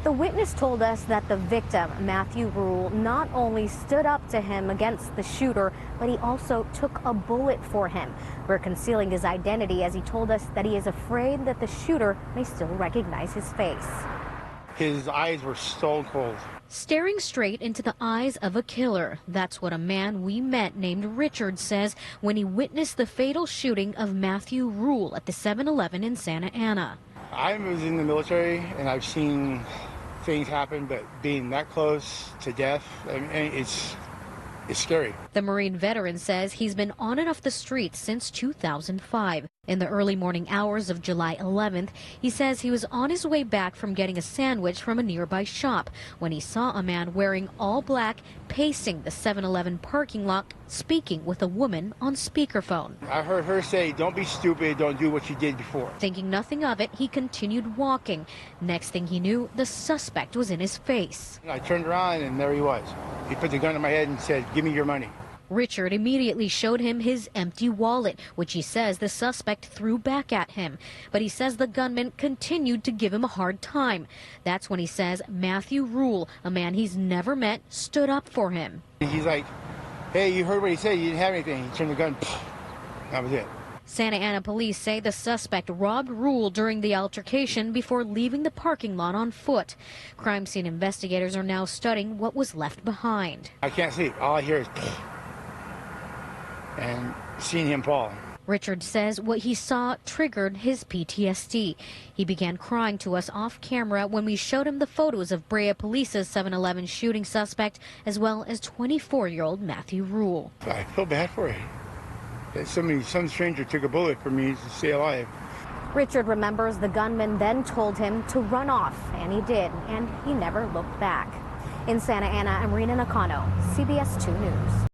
The witness told us that the victim, Matthew Rule, not only stood up to him against the shooter, but he also took a bullet for him. We're concealing his identity as he told us that he is afraid that the shooter may still recognize his face. His eyes were stone cold. Staring straight into the eyes of a killer. That's what a man we met named Richard says when he witnessed the fatal shooting of Matthew Rule at the 7-Eleven in Santa Ana. I was in the military and I've seen things happen, but being that close to death, I mean, it's scary. The Marine veteran says he's been on and off the streets since 2005. In the early morning hours of July 11th, he says he was on his way back from getting a sandwich from a nearby shop when he saw a man wearing all black pacing the 7-Eleven parking lot, speaking with a woman on speakerphone. I heard her say, "Don't be stupid, don't do what you did before." Thinking nothing of it, he continued walking. Next thing he knew, the suspect was in his face. I turned around and there he was. He put the gun in my head and said, "Give me your money." Richard immediately showed him his empty wallet, which he says the suspect threw back at him. But he says the gunman continued to give him a hard time. That's when he says Matthew Rule, a man he's never met, stood up for him. He's like, "Hey, you heard what he said, you didn't have anything." He turned the gun, that was it. Santa Ana police say the suspect robbed Rule during the altercation before leaving the parking lot on foot. Crime scene investigators are now studying what was left behind. I can't sleep. All I hear is and seeing him fall. Richard says what he saw triggered his PTSD. He began crying to us off camera when we showed him the photos of Brea Police's 7-Eleven shooting suspect, as well as 24-year-old Matthew Rule. I feel bad for him. That some stranger took a bullet for me to stay alive. Richard remembers the gunman then told him to run off, and he did, and he never looked back. In Santa Ana, I'm Rena Nakano, CBS 2 News.